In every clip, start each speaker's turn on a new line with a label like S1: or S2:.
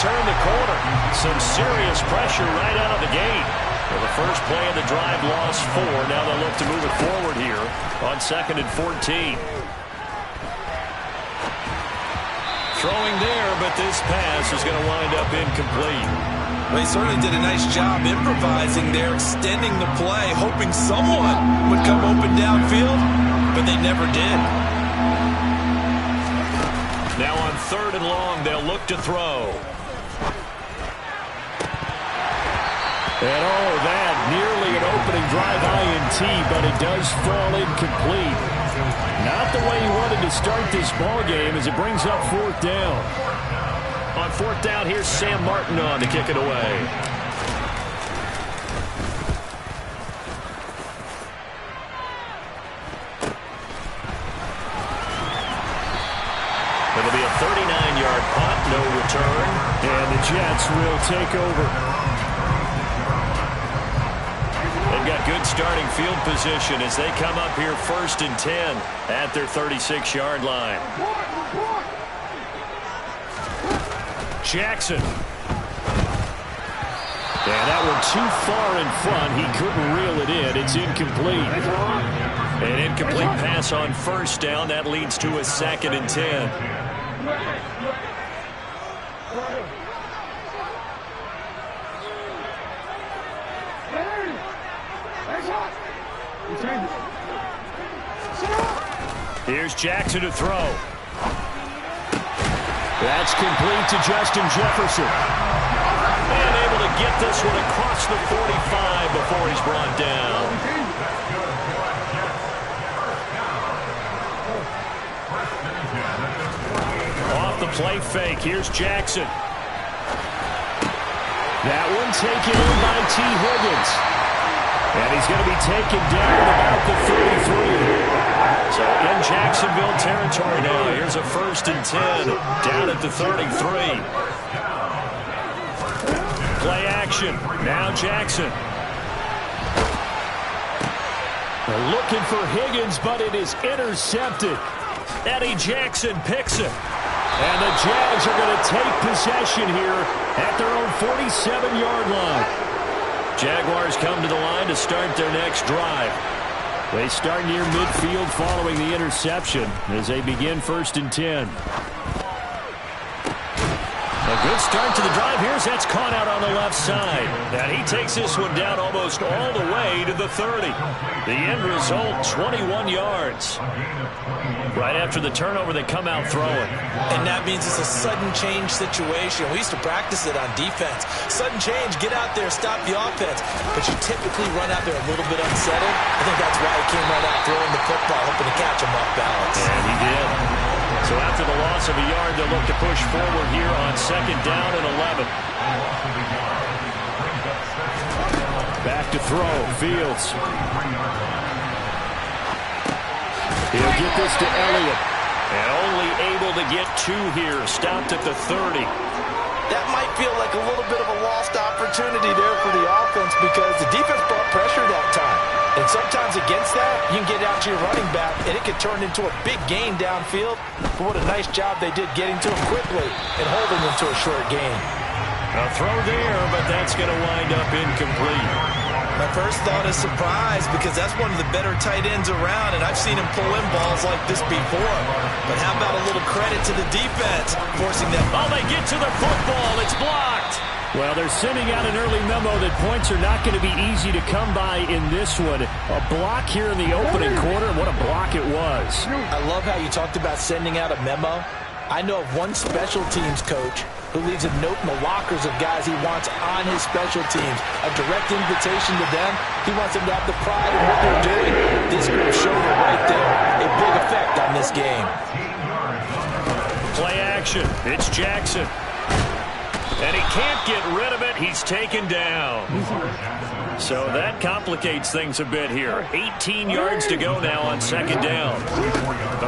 S1: turn the corner. Some serious pressure right out of the gate. Well, the first play of the drive lost 4. Now they'll look to move it forward here on 2nd and 14. Throwing there, but this pass is going to wind up incomplete.
S2: They certainly did a nice job improvising there, extending the play, hoping someone would come open downfield, but they never did.
S1: Now on 3rd and long, they'll look to throw. And that nearly an opening drive INT, but it does fall incomplete. Not the way he wanted to start this ball game as it brings up 4th down. On 4th down, here's Sam Martin on to kick it away. It'll be a 39-yard punt, no return, and the Jets will take over. They've got good starting field position as they come up here 1st and 10 at their 36-yard line. Jackson. And that one too far in front. He couldn't reel it in. It's incomplete. An incomplete pass on 1st down. That leads to a 2nd and 10. Here's Jackson to throw. That's complete to Justin Jefferson. And able to get this one across the 45 before he's brought down. Off the play fake, here's Jackson. That one taken in by T. Higgins. And he's going to be taken down about the 33. So in Jacksonville territory now. Here's a 1st and 10 down at the 33. Play action. Now Jackson. They're looking for Higgins, but it is intercepted. Eddie Jackson picks it. And the Jags are going to take possession here at their own 47-yard line. Jaguars come to the line to start their next drive. They start near midfield following the interception as they begin 1st and 10. A good start to the drive. That's caught out on the left side. And he takes this one down almost all the way to the 30. The end result, 21 yards. Right after the turnover, they come out throwing.
S2: And that means it's a sudden change situation. We used to practice it on defense. Sudden change, get out there, stop the offense. But you typically run out there a little bit unsettled. I think that's why he came right out throwing the football, hoping to catch him off balance.
S1: And he did. So after the loss of a yard, they'll look to push forward here on 2nd down and 11. Back to throw, Fields. He'll get this to Elliott. And only able to get 2 here. Stopped at the 30.
S2: That might feel like a little bit of a lost opportunity there for the offense because the defense brought pressure that time. And sometimes against that, you can get out to your running back, and it can turn into a big gain downfield. But what a nice job they did getting to him quickly and holding him to a short gain.
S1: A throw there, but that's going to wind up incomplete.
S2: My first thought is surprise because that's one of the better tight ends around, and I've seen him pull in balls like this before. But how about a little credit to the defense, forcing them.
S1: Oh, they get to the football. It's blocked. Well, they're sending out an early memo that points are not going to be easy to come by in this one. A block here in the opening quarter, and what a block it was.
S2: I love how you talked about sending out a memo. I know of one special teams coach who leaves a note in the lockers of guys he wants on his special teams. A direct invitation to them. He wants them to have the pride in what they're doing. This group showed it right there. A big effect on this game.
S1: Play action. It's Jackson. And he can't get rid of it. He's taken down. So that complicates things a bit here. 18 yards to go now on 2nd down.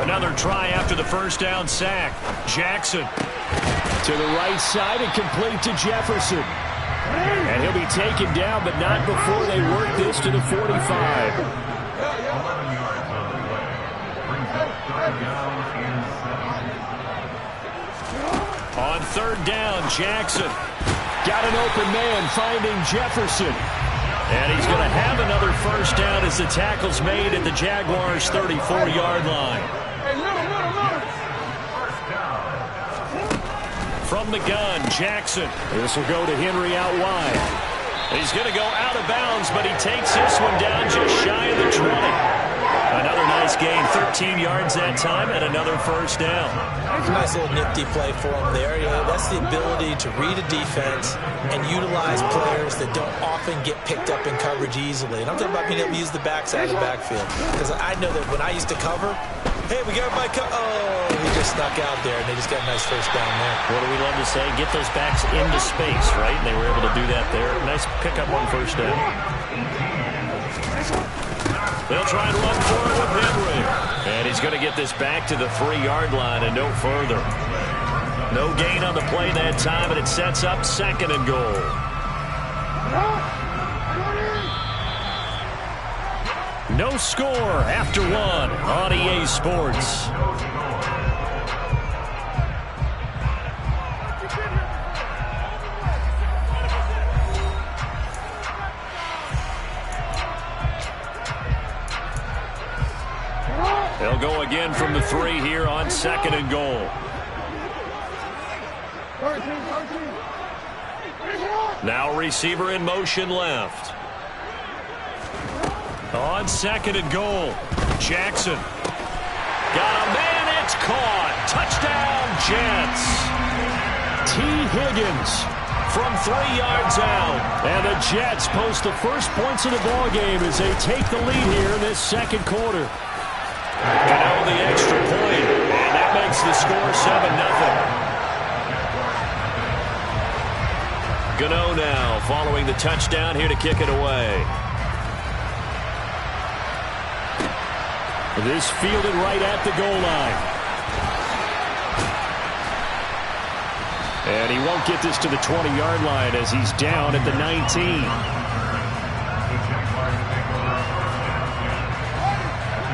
S1: Another try after the 1st down sack. Jackson. To the right side and complete to Jefferson. And he'll be taken down, but not before they work this to the 45. On third down. Jackson.
S3: Got an open man finding Jefferson.
S1: And he's going to have another first down as the tackle's made at the Jaguars' 34-yard line. From the gun, Jackson.
S3: This will go to Henry out wide.
S1: He's going to go out of bounds, but he takes this one down just shy of the 20. Another nice gain, 13 yards that time, and another first down.
S2: Nice little nifty play for him there. You know, that's the ability to read a defense and utilize players that don't often get picked up in coverage easily. And I'm talking about being able to use the backside of the backfield. Because I know that when I used to cover, hey, we got everybody oh, he just snuck out there, and they just got a nice first down there.
S1: What do we love to say? Get those backs into space, right? And they were able to do that there. Nice pickup on first down. They'll try and run for it with Henry. And he's going to get this back to the 3-yard line and no further. No gain on the play that time, and it sets up second and goal. No score after one on EA Sports. They'll go again from the 3 here on second and goal. Now receiver in motion left. On second and goal, Jackson. Got a man, it's caught. Touchdown, Jets.
S3: T. Higgins from 3 yards out.
S1: And the Jets post the first points of the ball game as they take the lead here in this second quarter. Gano the extra point, and that makes the score 7-0. Gano now following the touchdown here to kick it away.
S3: This fielded right at the goal line. And he won't get this to the 20-yard line as he's down at the 19.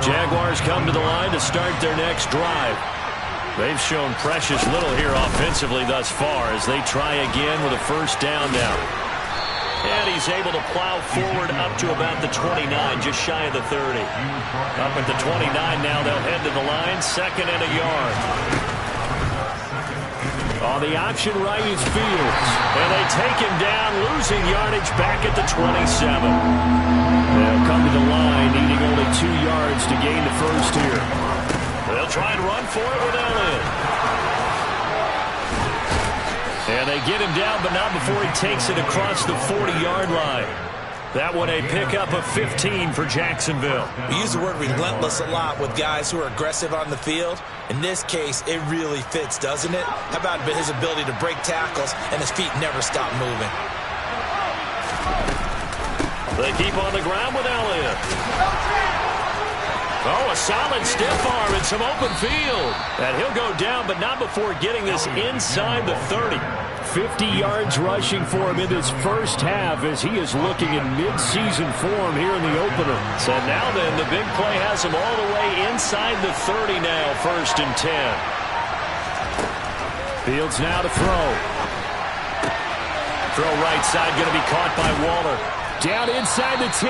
S1: Jaguars come to the line to start their next drive. They've shown precious little here offensively thus far as they try again with a first down now. And he's able to plow forward up to about the 29, just shy of the 30. Up at the 29 now, they'll head to the line, second and a yard. On the option right is Fields. And they take him down, losing yardage back at the 27. They'll come to the line, needing only 2 yards to gain the first here. They'll try and run for it with Elliott. And they get him down, but not before he takes it across the 40-yard line. That one a pickup of 15 for Jacksonville.
S2: We use the word relentless a lot with guys who are aggressive on the field. In this case, it really fits, doesn't it? How about his ability to break tackles and his feet never stop moving?
S1: They keep on the ground with Elliott. Oh, a solid stiff arm and some open field. And he'll go down, but not before getting this inside the 30.
S3: 50 yards rushing for him in his first half as he is looking in mid-season form here in the opener.
S1: So now then, the big play has him all the way inside the 30 now, first and 10.
S3: Fields now to throw.
S1: Throw right side, going to be caught by Waller.
S3: Down inside the 10.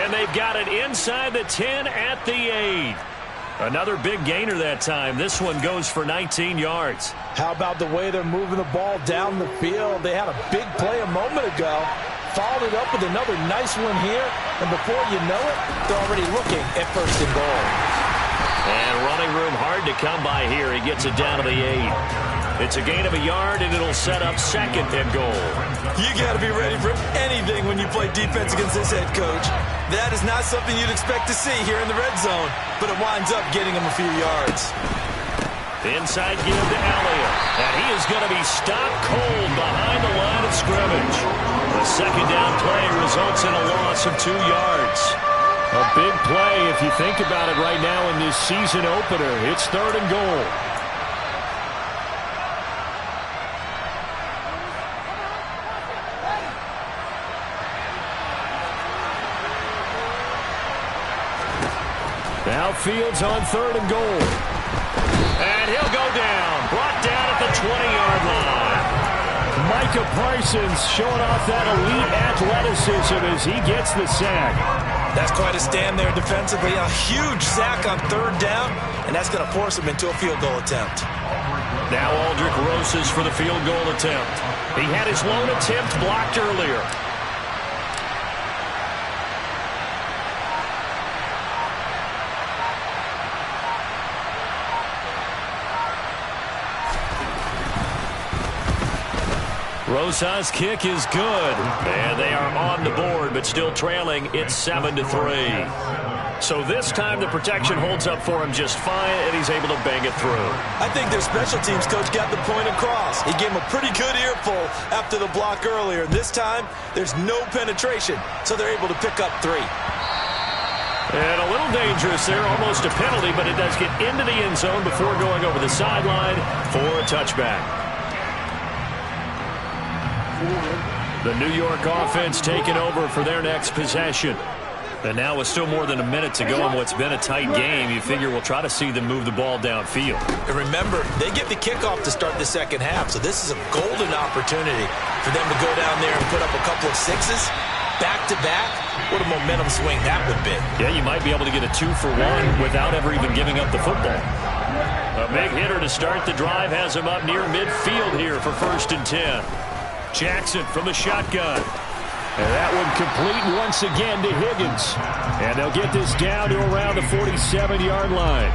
S1: And they've got it inside the 10 at the 8. Another big gainer that time. This one goes for 19 yards.
S2: How about the way they're moving the ball down the field? They had a big play a moment ago. Followed it up with another nice one here. And before you know it, they're already looking at first and goal.
S1: And running room hard to come by here. He gets it down to the 8. It's a gain of a yard, and it'll set up second and goal.
S4: You got to be ready for anything when you play defense against this head coach. That is not something you'd expect to see here in the red zone, but it winds up getting him a few yards.
S1: Inside give to Elliott, and he is going to be stopped cold behind the line of scrimmage. The second down play results in a loss of 2 yards.
S3: A big play if you think about it right now in this season opener. It's third and goal. Now Fields on third and goal.
S1: And he'll go down. Brought down at the 20-yard line.
S3: Micah Parsons showing off that elite athleticism as he gets the sack.
S2: That's quite a stand there defensively. A huge sack on third down, and that's going to force him into a field goal attempt.
S1: Now Aldrick Rosas for the field goal attempt. He had his lone attempt blocked earlier. Rosas' kick is good. And they are on the board, but still trailing. It's 7-3. So this time the protection holds up for him just fine, and he's able to bang it through.
S4: I think their special teams coach got the point across. He gave him a pretty good earful after the block earlier. This time, there's no penetration, so they're able to pick up 3.
S1: And a little dangerous there, almost a penalty, but it does get into the end zone before going over the sideline for a touchback. The New York offense taking over for their next possession. And now with still more than a minute to go in what's been a tight game, you figure we'll try to see them move the ball downfield.
S2: And remember, they get the kickoff to start the second half, so this is a golden opportunity for them to go down there and put up a couple of sixes back-to-back. What a momentum swing that would be.
S1: Yeah, you might be able to get a 2-for-1 without ever even giving up the football. A big hitter to start the drive has him up near midfield here for 1st and 10. Jackson from the shotgun.
S3: And that one complete once again to Higgins. And they'll get this down to around the 47-yard line.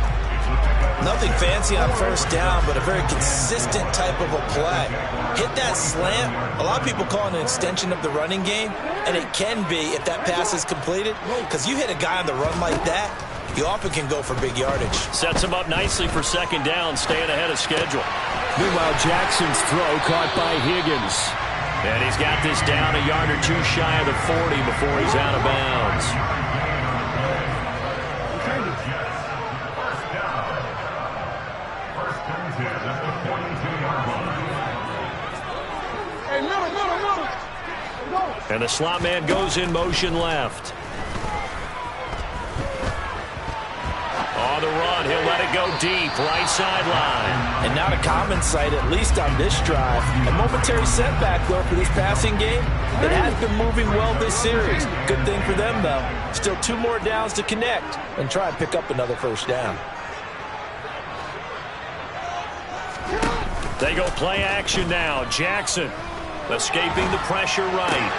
S2: Nothing fancy on first down, but a very consistent type of a play. Hit that slant. A lot of people call it an extension of the running game, and it can be if that pass is completed, because you hit a guy on the run like that, you often can go for big yardage.
S1: Sets him up nicely for second down, staying ahead of schedule.
S3: Meanwhile, Jackson's throw caught by Higgins.
S1: And he's got this down a yard or two shy of the 40 before he's out of bounds. And the slot man goes in motion left. On the run, he'll let it go deep, right sideline.
S2: And not a common sight, at least on this drive. A momentary setback, though, for this passing game. It has been moving well this series. Good thing for them, though. Still 2 more downs to connect and try and pick up another first down.
S1: They go play action now. Jackson escaping the pressure right.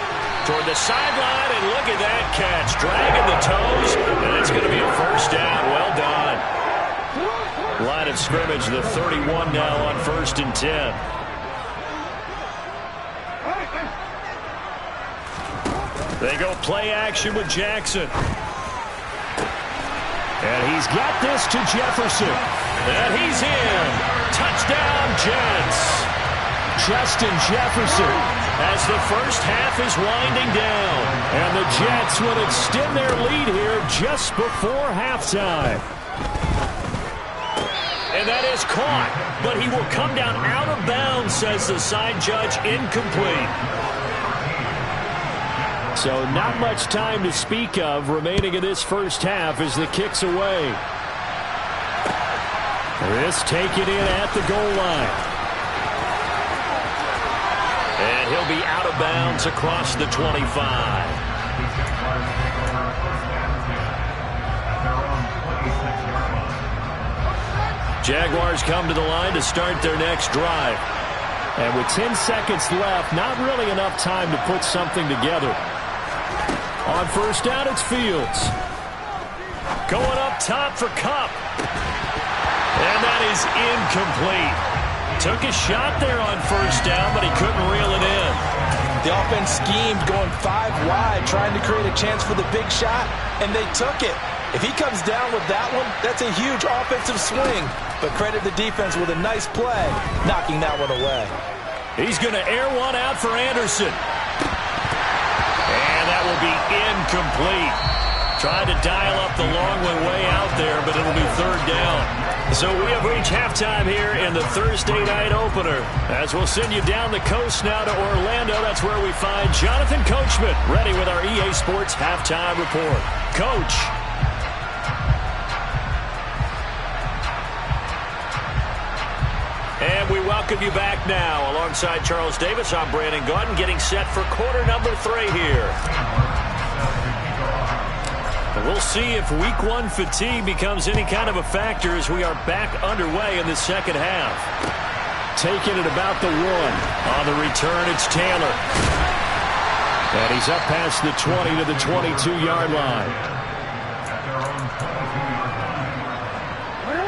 S1: Toward the sideline, and look at that catch. Dragging the toes, and it's going to be a first down. Well done. Line of scrimmage, the 31 now on 1st and 10. They go play action with Jackson.
S3: And he's got this to Jefferson.
S1: And he's in. Touchdown, Jets.
S3: Justin Jefferson.
S1: As the first half is winding down.
S3: And the Jets will extend their lead here just before halftime.
S1: And that is caught. But he will come down out of bounds, says the side judge. Incomplete.
S3: So not much time to speak of remaining in this first half as the kick's away. This taken in at the goal line.
S1: And he'll be out of bounds across the 25. Jaguars come to the line to start their next drive.
S3: And with 10 seconds left, not really enough time to put something together. On first down, it's Fields.
S1: Going up top for Kupp. And that is incomplete. Took a shot there on first down, but he couldn't reel it in.
S2: The offense schemed going 5 wide, trying to create a chance for the big shot, and they took it. If he comes down with that one, that's a huge offensive swing. But credit the defense with a nice play, knocking that one away.
S1: He's going to air one out for Anderson. And that will be incomplete. Tried to dial up the long one way out there, but it'll be third down. So we have reached halftime here in the Thursday night opener. As we'll send you down the coast now to Orlando, that's where we find Jonathan Coachman ready with our EA Sports halftime report. Coach. And we welcome welcome you back now. Alongside Charles Davis, I'm Brandon Gaudin, getting set for quarter number 3 here. We'll see if week 1 fatigue becomes any kind of a factor as we are back underway in the second half.
S3: Taking it about the 1.
S1: On the return, it's Taylor.
S3: And he's up past the 20 to the 22-yard line.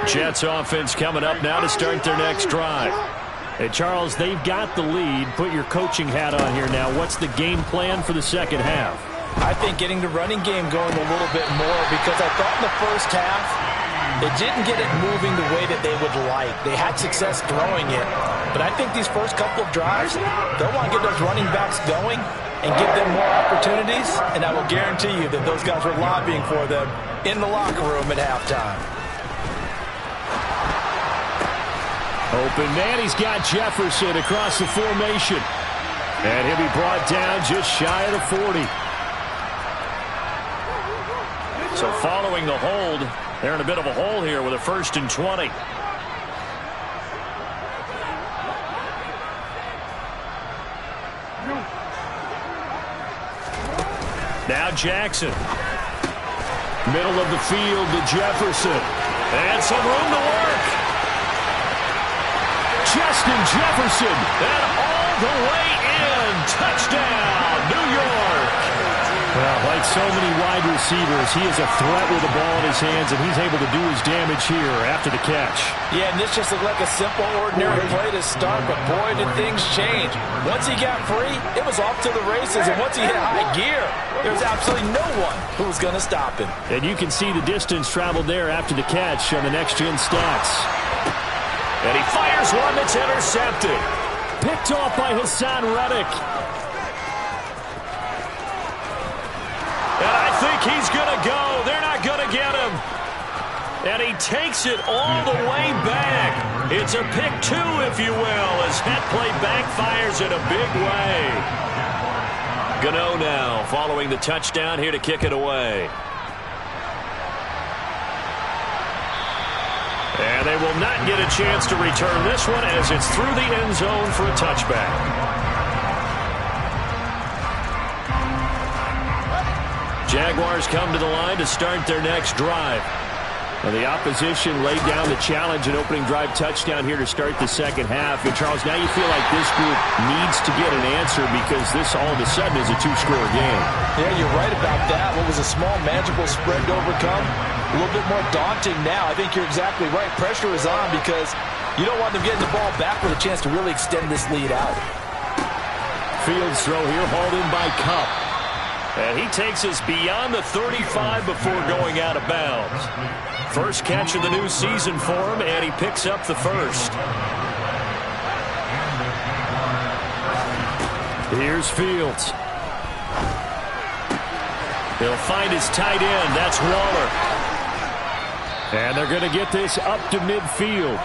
S1: Jets offense coming up now to start their next drive.
S3: Hey, Charles, they've got the lead. Put your coaching hat on here now. What's the game plan for the second half?
S2: I think getting the running game going a little bit more, because I thought in the first half they didn't get it moving the way that they would like. They had success throwing it. But I think these first couple of drives, they'll want to get those running backs going and give them more opportunities. And I will guarantee you that those guys were lobbying for them in the locker room at halftime.
S3: Open man, he's got Jefferson across the formation. And he'll be brought down just shy of the 40.
S1: So following the hold, they're in a bit of a hole here with a 1st and 20. Now Jackson.
S3: Middle of the field to Jefferson.
S1: And some room to work.
S3: Justin Jefferson.
S1: And all the way in. Touchdown, New York.
S3: Well, like so many wide receivers, he is a threat with the ball in his hands, and he's able to do his damage here after the catch.
S2: Yeah, and this just looked like a simple, ordinary play to start, but boy, did things change. Once he got free, it was off to the races, and once he hit high gear, there was absolutely no one who was going to stop him.
S3: And you can see the distance traveled there after the catch on the next-gen stats.
S1: And he fires one that's intercepted.
S3: Picked off by Hassan Reddick.
S1: And I think he's going to go. They're not going to get him. And he takes it all the way back. It's a pick 2, if you will, as that play backfires in a big way. Gano now following the touchdown here to kick it away. And they will not get a chance to return this one as it's through the end zone for a touchback. Jaguars come to the line to start their next drive. Well, the opposition laid down the challenge, an opening drive touchdown here to start the second half. And, Charles, now you feel like this group needs to get an answer because this all of a sudden is a 2-score game.
S2: Yeah, you're right about that. What was a small, manageable spread to overcome, a little bit more daunting now. I think you're exactly right. Pressure is on because you don't want them getting the ball back with a chance to really extend this lead out.
S3: Fields throw here, hauled in by Kupp.
S1: And he takes us beyond the 35 before going out of bounds. First catch of the new season for him, and he picks up the first.
S3: Here's Fields.
S1: He'll find his tight end. That's Waller.
S3: And they're going to get this up to midfield.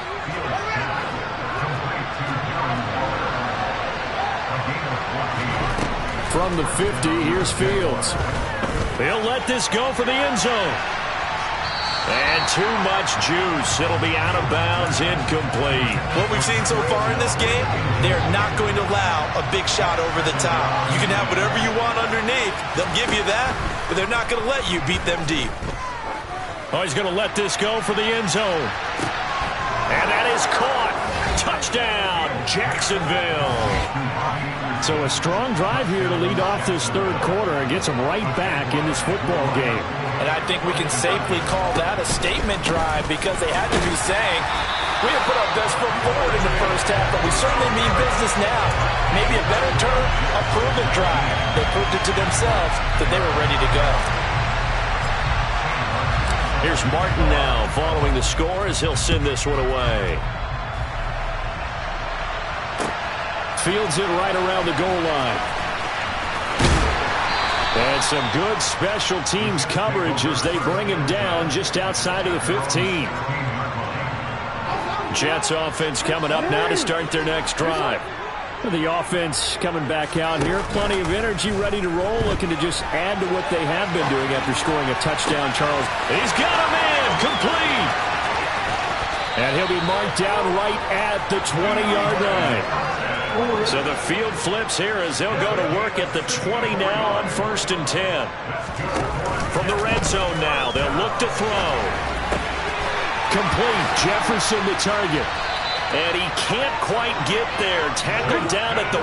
S3: From the 50, here's Fields.
S1: He'll let this go for the end zone. And too much juice. It'll be out of bounds, incomplete.
S4: What we've seen so far in this game, they are not going to allow a big shot over the top. You can have whatever you want underneath. They'll give you that, but they're not going to let you beat them deep.
S1: Oh, he's going to let this go for the end zone. And that is caught. Touchdown, Jacksonville.
S3: So a strong drive here to lead off this third quarter and gets them right back in this football game.
S2: And I think we can safely call that a statement drive because they had to be saying, we have put our best foot forward in the first half, but we certainly mean business now. Maybe a better term, a proven drive. They proved it to themselves that they were ready to go.
S1: Here's Martin now following the score as he'll send this one away.
S3: Fields it right around the goal line. And some good special teams coverage as they bring him down just outside of the 15. Jets offense coming up now to start their next drive. The offense coming back out here. Plenty of energy, ready to roll, looking to just add to what they have been doing after scoring a touchdown, Charles.
S1: He's got him in, complete.
S3: And he'll be marked down right at the 20-yard line.
S1: So the field flips here as they'll go to work at the 20 now on 1st and 10. From the red zone now, they'll look to throw.
S3: Complete. Jefferson the target.
S1: And he can't quite get there. Tackled down at the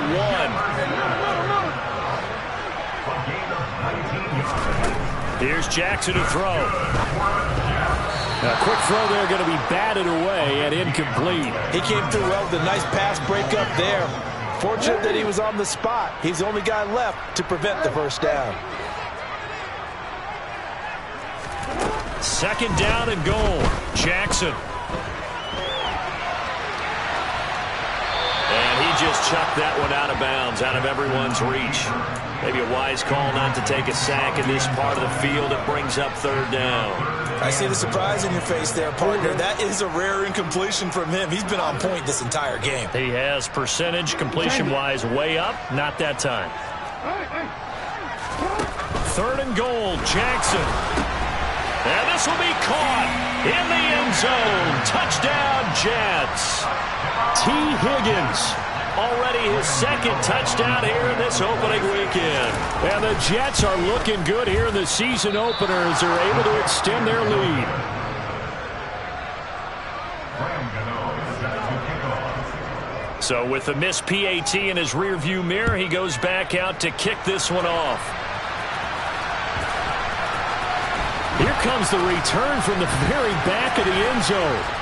S1: 1. Here's Jackson to throw.
S3: A quick throw there going to be batted away and incomplete.
S2: He came through well with a nice pass breakup there. Fortunate that he was on the spot. He's the only guy left to prevent the first down.
S1: 2nd down and goal. Jackson. And he just chucked that one out of bounds, out of everyone's reach. Maybe a wise call not to take a sack in this part of the field. It brings up 3rd down.
S4: I see the surprise in your face there, partner. That is a rare incompletion from him. He's been on point this entire game.
S1: He has percentage completion-wise way up. Not that time. 3rd and goal, Jackson. And this will be caught in the end zone. Touchdown, Jets. T. Higgins. Already his 2nd touchdown here in this opening weekend.
S3: And the Jets are looking good here in the season opener as they're able to extend their lead.
S1: So with the missed PAT in his rearview mirror, he goes back out to kick this one off.
S3: Here comes the return from the very back of the end zone.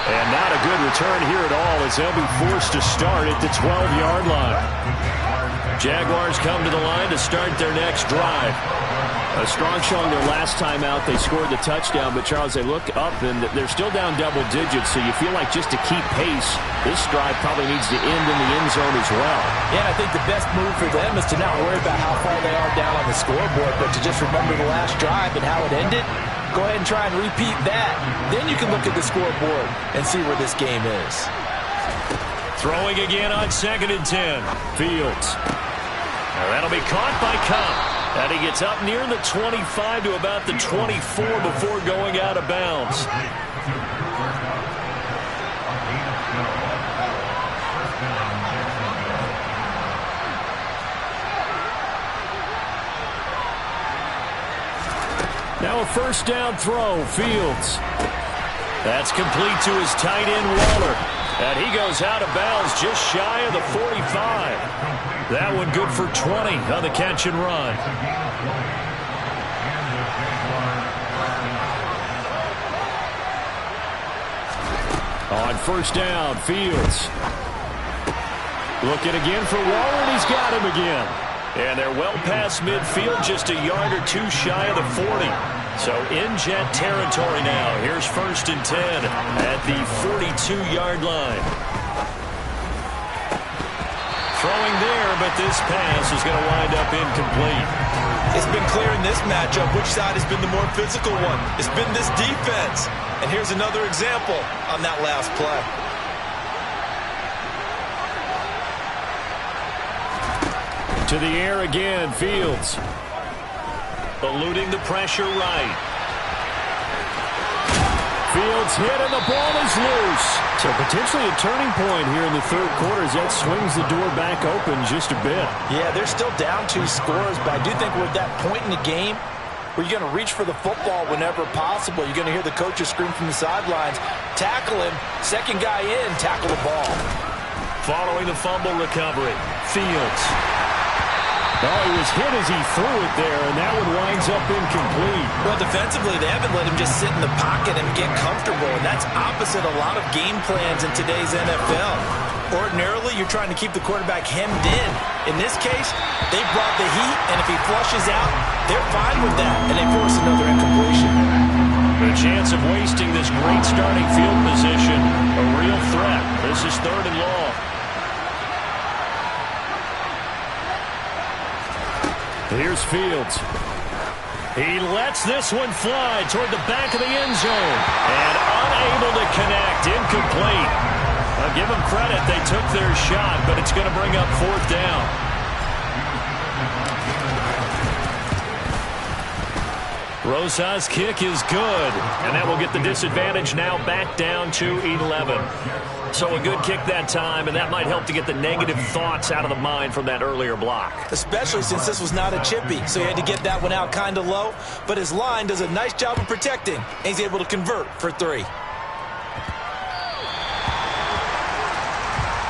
S1: And not a good return here at all as they'll be forced to start at the 12-yard line. Jaguars come to the line to start their next drive.
S3: A strong showing their last time out. They scored the touchdown, but, Charles, they look up, and they're still down double digits, so you feel like just to keep pace, this drive probably needs to end in the end zone as well.
S2: Yeah, and I think the best move for them is to not worry about how far they are down on the scoreboard, but to just remember the last drive and how it ended. Go ahead and try and repeat that. Then you can look at the scoreboard and see where this game is.
S1: Throwing again on 2nd and 10. Fields. Now that'll be caught by Cobb. And he gets up near the 25 to about the 24 before going out of bounds.
S3: Now a 1st down throw. Fields.
S1: That's complete to his tight end, Waller. And he goes out of bounds just shy of the 45. That one good for 20 on the catch and run.
S3: On 1st down, Fields. Looking again for Waller, and he's got him again.
S1: And they're well past midfield, just a yard or two shy of the 40. So in Jet territory now. Here's 1st and 10 at the 42-yard line. Throwing there, but this pass is going to wind up incomplete.
S4: It's been clear in this matchup which side has been the more physical one. It's been this defense. And here's another example on that last play.
S3: To the air again, Fields.
S1: Eluding the pressure right.
S3: Fields hit and the ball is loose. So potentially a turning point here in the 3rd quarter as that swings the door back open just a bit.
S2: Yeah, they're still down 2 scores, but I do think we're at that point in the game where you're going to reach for the football whenever possible. You're going to hear the coaches scream from the sidelines, tackle him, 2nd guy in, tackle the ball.
S1: Following the fumble recovery, Fields.
S3: Oh, he was hit as he threw it there, and that one winds up incomplete.
S4: Well, defensively, they haven't let him just sit in the pocket and get comfortable, and that's opposite a lot of game plans in today's NFL. Ordinarily, you're trying to keep the quarterback hemmed in. In this case, they brought the heat, and if he flushes out, they're fine with that, and they force another incompletion.
S1: The chance of wasting this great starting field position, a real threat. This is 3rd and long.
S3: Here's Fields.
S1: He lets this one fly toward the back of the end zone. And unable to connect. Incomplete. I'll give them credit. They took their shot, but it's going to bring up 4th down. Rosas' kick is good, and that will get the disadvantage now back down to 11. So a good kick that time, and that might help to get the negative thoughts out of the mind from that earlier block.
S2: Especially since this was not a chippy, so he had to get that one out kind of low. But his line does a nice job of protecting, and he's able to convert for 3.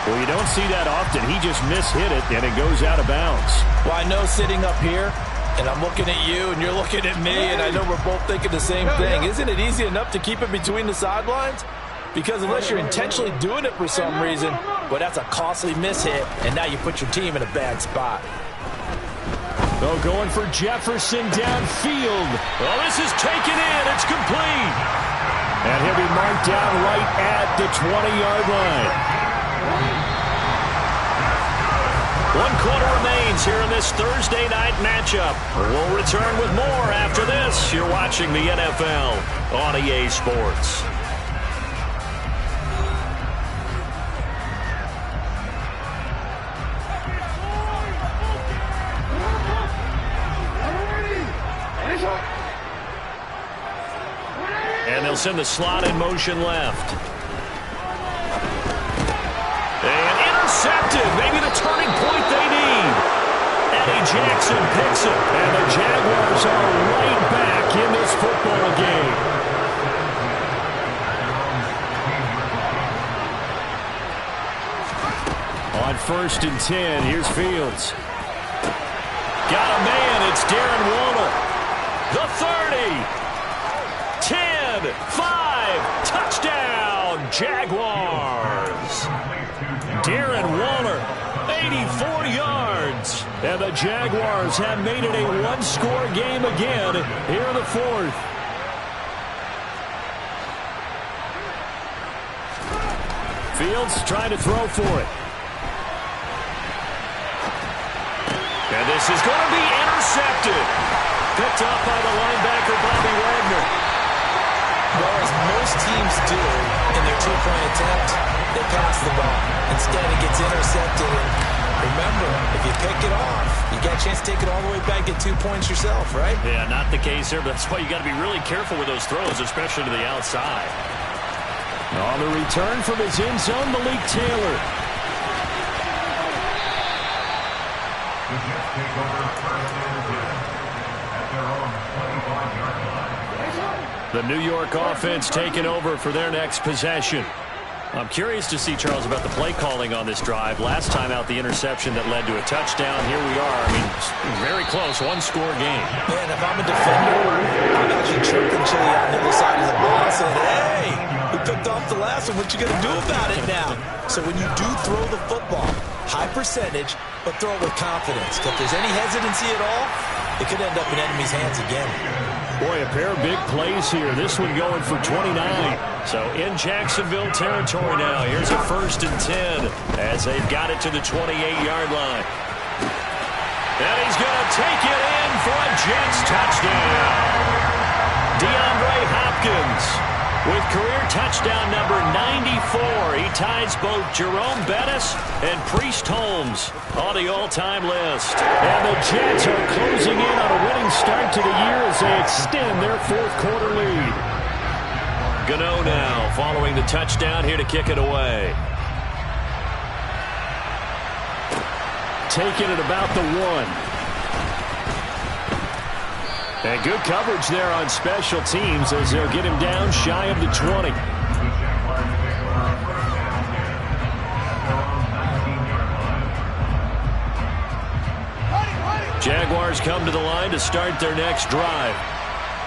S3: Well, you don't see that often. He just mishit it, and it goes out of bounds.
S2: Well, I know sitting up here, and I'm looking at you, and you're looking at me, and I know we're both thinking the same thing. Isn't it easy enough to keep it between the sidelines? Because unless you're intentionally doing it for some reason, well, that's a costly mishit, and now you put your team in a bad spot.
S3: Oh, going for Jefferson downfield.
S1: Well, this is taken in. It's complete.
S3: And he'll be marked down right at the 20-yard line.
S1: 1 quarter remains here in this Thursday night matchup. We'll return with more after this. You're watching the NFL on EA Sports. And they'll send the slot in motion left. And intercepted. Maybe the turning point they need. Eddie Jackson picks it. And the Jaguars are right back in this football game.
S3: On 1st and 10, here's Fields.
S1: Got a man. It's Darren Waller. The 30. 10. 5. Touchdown. Jaguars. Darren Waller, 84 yards. And the Jaguars have made it a one-score game again here in the 4th.
S3: Fields trying to throw for it.
S1: And this is going to be intercepted. Picked up by the linebacker, Bobby Wagner.
S2: Well, as most teams do in their two-point attempt, they pass the ball. Instead, it gets intercepted. And remember, if you pick it off, you got a chance to take it all the way back, get 2 points yourself, right?
S1: Yeah, not the case here, but that's why you got to be really careful with those throws, especially to the outside.
S3: On the return from his end zone, Malik Taylor.
S1: The New York offense taking over for their next possession. I'm curious to see, Charles, about the play calling on this drive. Last time out, the interception that led to a touchdown. Here we are. I mean, very close, one-score game.
S2: Man, if I'm a defender, I'm actually chirping Chili on the other side of the ball saying, hey, we picked off the last one. What you going to do about it now? So when you do throw the football, high percentage, but throw it with confidence. If there's any hesitancy at all, it could end up in enemy's hands again.
S1: Boy, a pair of big plays here. This one going for 29. So in Jacksonville territory now. Here's a 1st and 10 as they've got it to the 28-yard line. And he's going to take it in for a Jets touchdown. DeAndre Hopkins with career touchdown number 94. He ties both Jerome Bettis and Priest Holmes on the all-time list.
S3: And the Jets are closing in on a winning start to the year as they extend their 4th quarter lead.
S1: Gano now following the touchdown here to kick it away.
S3: Taking it about the 1. And good coverage there on special teams as they'll get him down shy of the 20.
S1: Jaguars come to the line to start their next drive.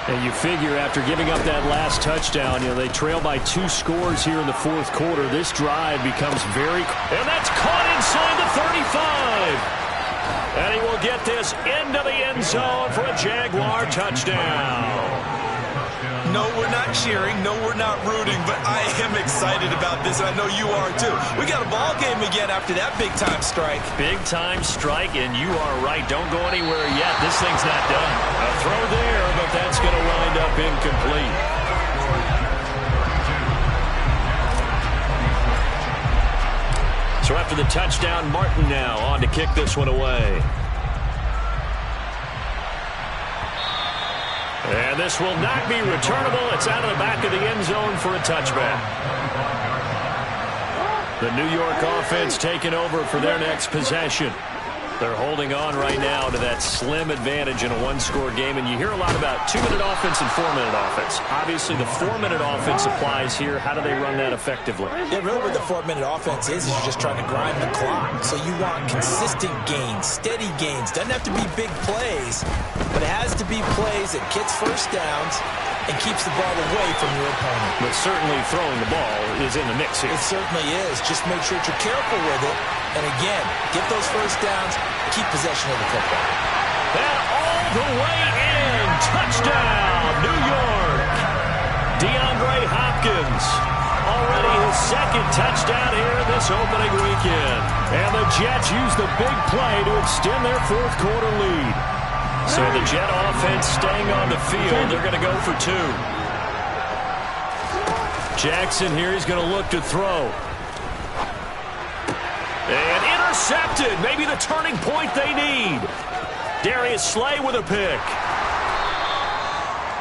S3: And you figure after giving up that last touchdown, they trail by 2 scores here in the 4th quarter. This drive becomes very...
S1: And that's caught inside the 35. And he will get this into the end zone for a Jaguar touchdown.
S4: No, we're not cheering. No, we're not rooting. But I am excited about this, and I know you are too. We got a ball game again after that big-time strike.
S1: Big-time strike, and you are right. Don't go anywhere yet. This thing's not done. A throw there, but that's going to wind up incomplete. So after the touchdown, Martin now on to kick this one away. And And this will not be returnable. It's out of the back of the end zone for a touchback. The New York offense taking over for their next possession. They're holding on right now to that slim advantage in a one-score game, and you hear a lot about 2-minute offense and 4-minute offense. Obviously, the 4-minute offense applies here. How do they run that effectively?
S2: Yeah, really what the 4-minute offense is you're just trying to grind the clock. So you want consistent gains, steady gains. Doesn't have to be big plays, but it has to be plays that gets first downs and keeps the ball away from your opponent.
S1: But certainly throwing the ball is in the mix here.
S2: It certainly is. Just make sure that you're careful with it. And again, get those first downs, keep possession of the football.
S1: And all the way in. Touchdown, New York. DeAndre Hopkins. Already his second touchdown here this opening weekend. And the Jets use the big play to extend their fourth quarter lead. So the Jet offense staying on the field. They're going to go for 2. Jackson here, he's going to look to throw. And intercepted. Maybe the turning point they need. Darius Slay with a pick.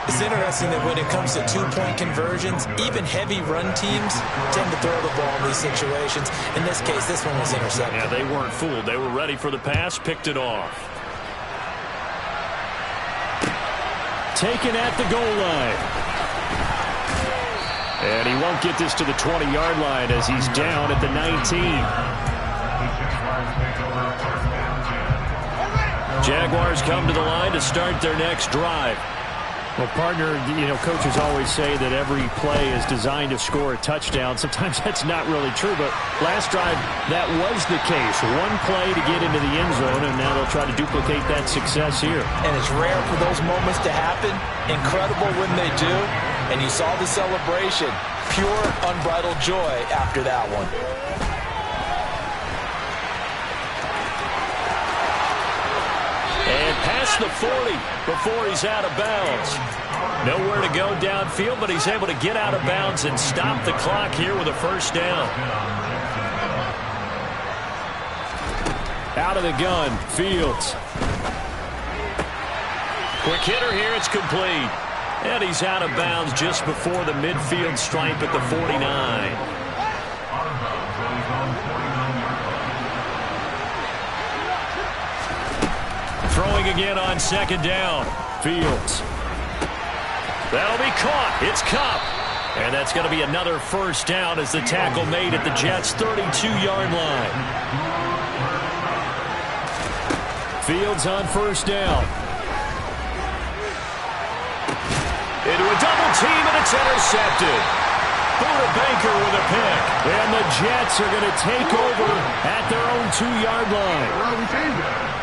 S2: It's interesting that when it comes to two-point conversions, even heavy run teams tend to throw the ball in these situations. In this case, this one was intercepted.
S1: Yeah, they weren't fooled. They were ready for the pass, picked it off. Taken at the goal line. And he won't get this to the 20-yard line as he's down at the 19. Jaguars come to the line to start their next drive.
S3: Well, partner, coaches always say that every play is designed to score a touchdown. Sometimes that's not really true, but last drive, that was the case. One play to get into the end zone, and now they'll try to duplicate that success here.
S2: And it's rare for those moments to happen. Incredible when they do. And you saw the celebration. Pure, unbridled joy after that one.
S1: And past the 40 before he's out of bounds. Nowhere to go downfield, but he's able to get out of bounds and stop the clock here with a first down. Out of the gun, Fields. Quick hitter here, it's complete. And he's out of bounds just before the midfield stripe at the 49. Throwing again on second down. Fields. That'll be caught. It's Kupp. And that's going to be another first down as the tackle made at the Jets' 32-yard line. Fields on first down. Into a double team, and it's intercepted. Buda Baker with a pick. And the Jets are going to take over at their own 2-yard line.
S5: Well, we changed it.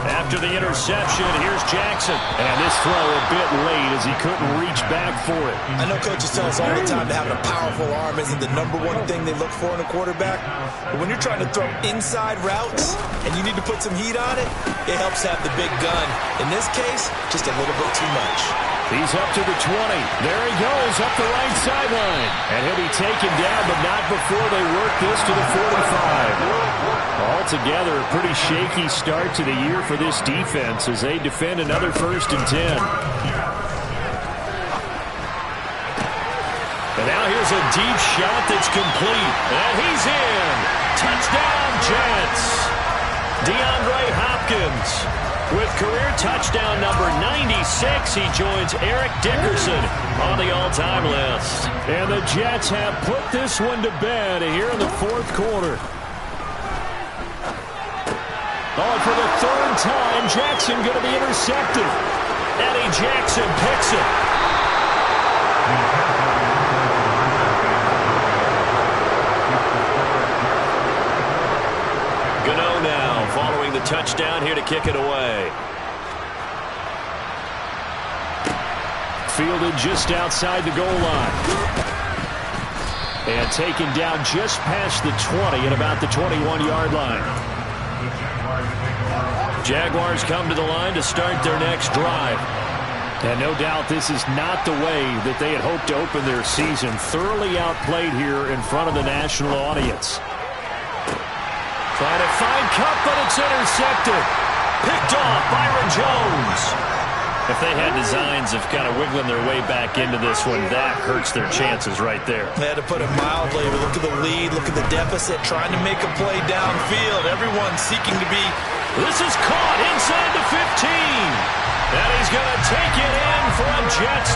S1: After the interception, here's Jackson. And this throw a bit late as he couldn't reach back for it.
S2: I know coaches tell us all the time that having a powerful arm isn't the #1 thing they look for in a quarterback. But when you're trying to throw inside routes and you need to put some heat on it, it helps have the big gun. In this case, just a little bit too much.
S1: He's up to the 20. There he goes, up the right sideline. And he'll be taken down, but not before they work this to the 45. Altogether, a pretty shaky start to the year for this defense as they defend another 1st and 10. And now here's a deep shot that's complete. And he's in. Touchdown, Jets. DeAndre Hopkins. With career touchdown number 96, he joins Eric Dickerson on the all-time list. And the Jets have put this one to bed here in the 4th quarter. Oh, for the 3rd time, Jackson going to be intercepted. Eddie Jackson picks it. Gano now following the touchdown here to kick it away. Fielded just outside the goal line. And taken down just past the 20 at about the 21-yard line. Jaguars come to the line to start their next drive. And no doubt this is not the way that they had hoped to open their season. Thoroughly outplayed here in front of the national audience. Trying to find Kupp, but it's intercepted. Picked off, Byron Jones. If they had designs of kind of wiggling their way back into this one, that hurts their chances right there.
S4: They had to put it mildly. Look at the lead, look at the deficit, trying to make a play downfield. Everyone seeking to be.
S1: This is caught inside the 15. And he's going to take it in for a Jets